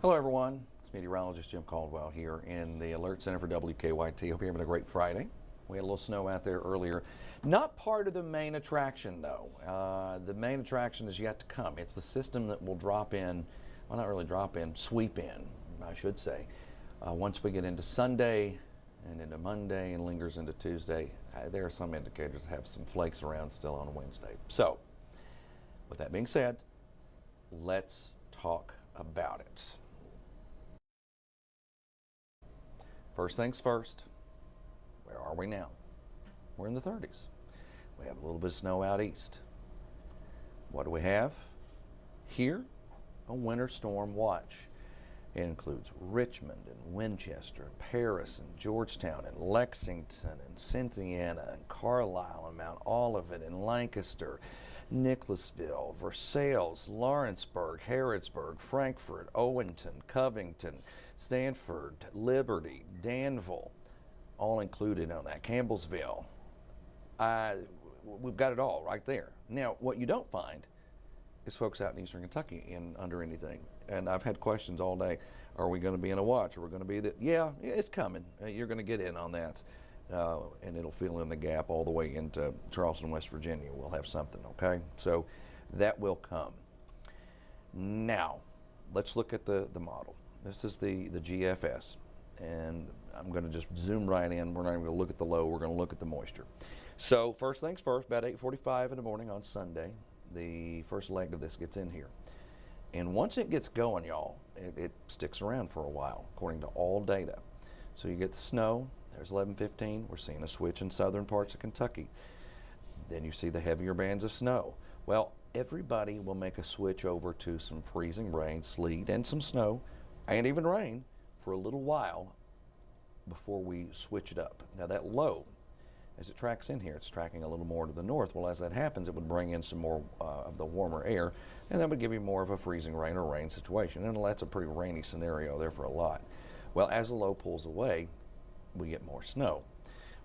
Hello everyone, it's Meteorologist Jim Caldwell here in the Alert Center for WKYT. Hope you're having a great Friday. We had a little snow out there earlier. Not part of the main attraction though. The main attraction is yet to come. It's the system that will drop in, well not really drop in, sweep in, I should say. Once we get into Sunday and into Monday and lingers into Tuesday, there are some indicators that have some flakes around still on Wednesday. So, with that being said, let's talk about it. First things first, where are we now? We're in the 30s. We have a little bit of snow out east. What do we have? Here, a winter storm watch. It includes Richmond and Winchester, and Paris and Georgetown and Lexington and Cynthiana and Carlisle and Mount Olivet and Lancaster, Nicholasville, Versailles, Lawrenceburg, Harrodsburg, Frankfort, Owenton, Covington, Stanford, Liberty, Danville, all included on that. Campbellsville. We've got it all right there. Now, what you don't find is folks out in eastern Kentucky under anything. And I've had questions all day. Are we going to be in a watch? Are we going to be that? Yeah, it's coming. You're going to get in on that. And it'll fill in the gap all the way into Charleston, West Virginia. We'll have something, okay? So that will come. Now, let's look at the model. This is the GFS. And I'm going to just zoom right in. We're not even going to look at the low. We're going to look at the moisture. So first things first, about 8:45 in the morning on Sunday, the first leg of this gets in here. And once it gets going, y'all, it sticks around for a while, according to all data. So you get the snow. There's 11:15. We're seeing a switch in southern parts of Kentucky. Then you see the heavier bands of snow. Well, everybody will make a switch over to some freezing rain, sleet, and some snow, and even rain for a little while before we switch it up. Now that low, as it tracks in here, it's tracking a little more to the north. Well, as that happens, it would bring in some more of the warmer air, and that would give you more of a freezing rain or rain situation. And that's a pretty rainy scenario there for a lot. Well, as the low pulls away, we get more snow.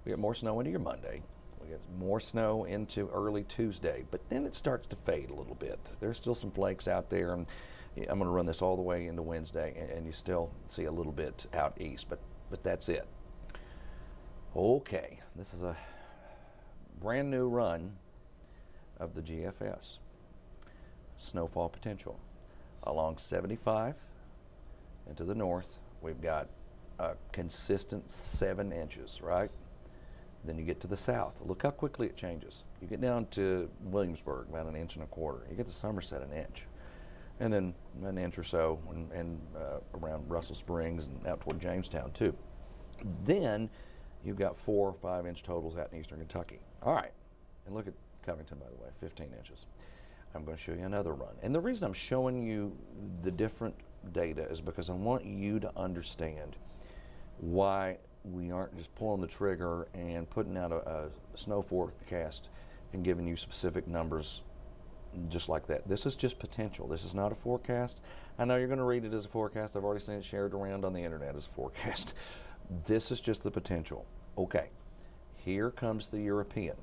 We get more snow into your Monday. We get more snow into early Tuesday, but then it starts to fade a little bit. There's still some flakes out there, and I'm going to run this all the way into Wednesday, and you still see a little bit out east, but that's it. Okay, this is a brand new run of the GFS. Snowfall potential. Along 75 and to the north, we've got a consistent 7 inches, right? Then you get to the south. Look how quickly it changes. You get down to Williamsburg, about 1.25 inches. You get to Somerset, 1 inch. And then 1 inch or so around Russell Springs and out toward Jamestown too. Then you've got 4 or 5 inch totals out in eastern Kentucky. All right, and look at Covington, by the way, 15 inches. I'm going to show you another run. And the reason I'm showing you the different data is because I want you to understand why we aren't just pulling the trigger and putting out a snow forecast and giving you specific numbers just like that. This is just potential. This is not a forecast. I know you're going to read it as a forecast. I've already seen it shared around on the internet as a forecast. This is just the potential. Okay, here comes the European.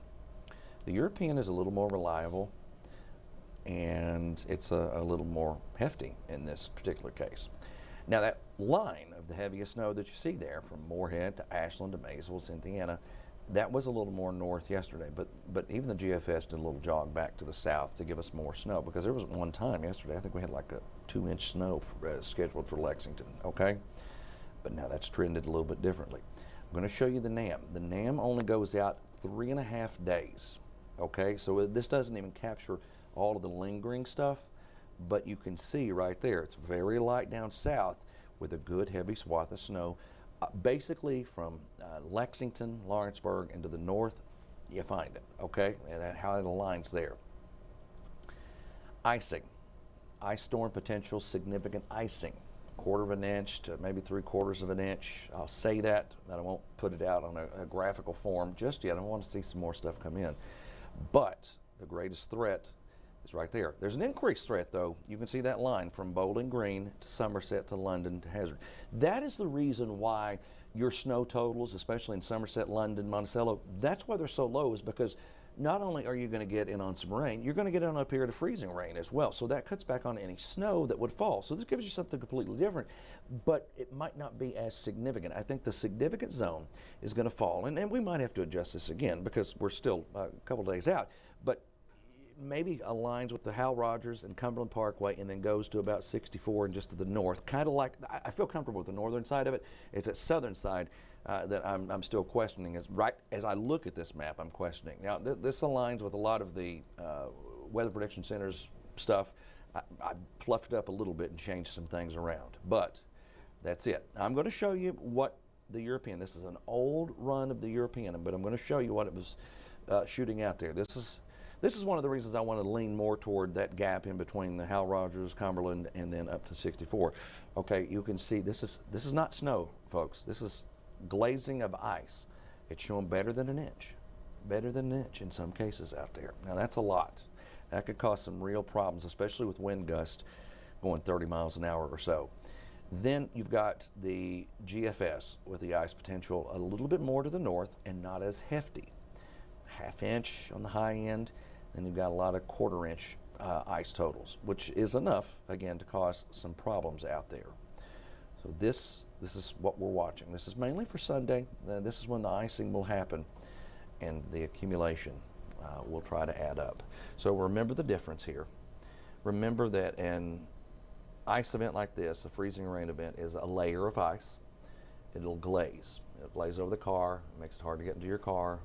The European is a little more reliable, and it's a little more hefty in this particular case. Now that line of the heaviest snow that you see there from Moorhead to Ashland to Maysville, Cynthiana, that was a little more north yesterday, but even the GFS did a little jog back to the south to give us more snow, because there was one time yesterday, I think we had like a 2-inch snow scheduled for Lexington, okay? But now that's trended a little bit differently. I'm going to show you the NAM. The NAM only goes out 3.5 days, okay? So this doesn't even capture all of the lingering stuff, but you can see right there, it's very light down south with a good heavy swath of snow. Basically from Lexington, Lawrenceburg, and to the north, you find it, okay? And how it aligns there. Icing. Ice storm potential, significant icing. 1/4 inch to maybe 3/4 inch. I'll say that, but I won't put it out on a graphical form just yet. I want to see some more stuff come in. But the greatest threat is right there. There's an increased threat, though. You can see that line from Bowling Green to Somerset to London to Hazard. That is the reason why your snow totals, especially in Somerset, London, Monticello, that's why they're so low, is because not only are you going to get in on some rain, you're going to get in on a period of freezing rain as well. So that cuts back on any snow that would fall. So this gives you something completely different, but it might not be as significant. I think the significant zone is going to fall, and we might have to adjust this again because we're still a couple days out, but maybe aligns with the Hal Rogers and Cumberland Parkway and then goes to about 64 and just to the north. Kind of like, I feel comfortable with the northern side of it. It's that southern side that I'm still questioning. Right as I look at this map, I'm questioning. Now, this aligns with a lot of the Weather Prediction Center's stuff. I fluffed up a little bit and changed some things around, but that's it. I'm going to show you what the European, this is an old run of the European, but I'm going to show you what it was shooting out there. This is one of the reasons I want to lean more toward that gap in between the Hal Rogers, Cumberland, and then up to 64. Okay, you can see this is not snow, folks. This is glazing of ice. It's showing better than an inch in some cases out there. Now that's a lot. That could cause some real problems, especially with wind gusts going 30 miles an hour or so. Then you've got the GFS with the ice potential a little bit more to the north and not as hefty. Half inch on the high end, then you've got a lot of quarter-inch ice totals, which is enough, again, to cause some problems out there. So this is what we're watching. This is mainly for Sunday. This is when the icing will happen, and the accumulation will try to add up. So remember the difference here. Remember that an ice event like this, a freezing rain event, is a layer of ice. It'll glaze. It'll glaze over the car. It makes it hard to get into your car.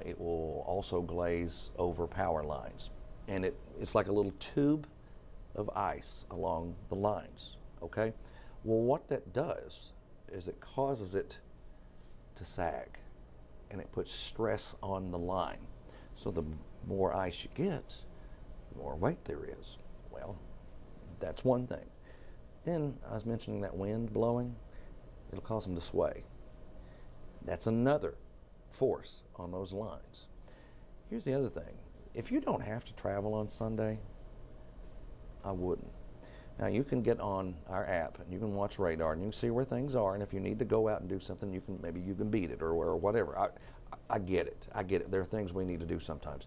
It will also glaze over power lines. And it's like a little tube of ice along the lines, okay? Well, what that does is it causes it to sag, and it puts stress on the line. So the more ice you get, the more weight there is. Well, that's one thing. Then I was mentioning that wind blowing, it'll cause them to sway. That's another force on those lines. Here's the other thing. If you don't have to travel on Sunday, I wouldn't. Now you can get on our app and you can watch radar and you can see where things are, and if you need to go out and do something, maybe you can beat it or whatever. I get it. I get it. There are things we need to do sometimes.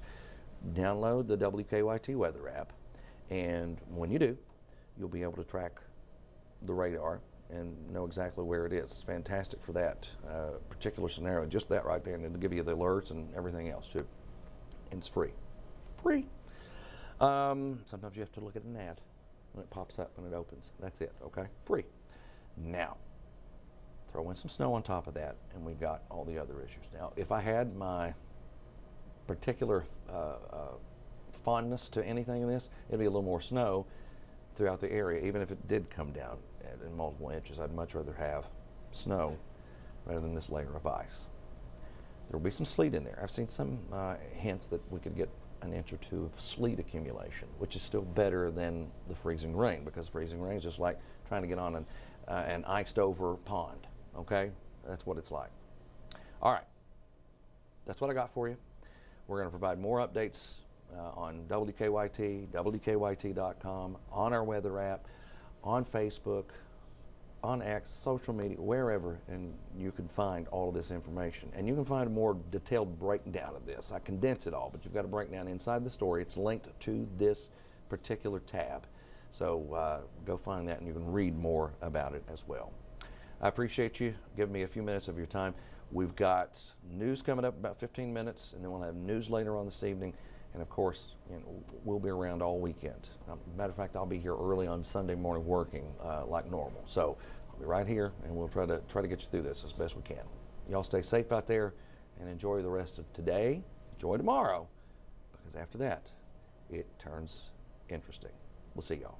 Download the WKYT weather app, and when you do, you'll be able to track the radar and know exactly where it is. It's fantastic for that particular scenario, just that right there, and it'll give you the alerts and everything else too. And it's free. Free. Sometimes you have to look at an ad when it pops up when it opens. That's it, okay? Free. Now, throw in some snow on top of that, and we've got all the other issues. Now, if I had my particular fondness to anything in this, it'd be a little more snow throughout the area, even if it did come down in multiple inches. I'd much rather have snow rather than this layer of ice. There will be some sleet in there. I've seen some hints that we could get an inch or two of sleet accumulation, which is still better than the freezing rain, because freezing rain is just like trying to get on an iced over pond, okay? That's what it's like. All right, that's what I got for you. We're going to provide more updates on WKYT, WKYT.com, on our weather app, on Facebook, on X, social media, wherever, and you can find all of this information. And you can find a more detailed breakdown of this. I condense it all, but you've got a breakdown inside the story. It's linked to this particular tab. So go find that and you can read more about it as well. I appreciate you giving me a few minutes of your time. We've got news coming up about 15 minutes, and then we'll have news later on this evening. And of course, we'll be around all weekend. Matter of fact, I'll be here early on Sunday morning working like normal. So I'll be right here, and we'll try to get you through this as best we can. Y'all stay safe out there and enjoy the rest of today. Enjoy tomorrow, because after that, it turns interesting. We'll see y'all.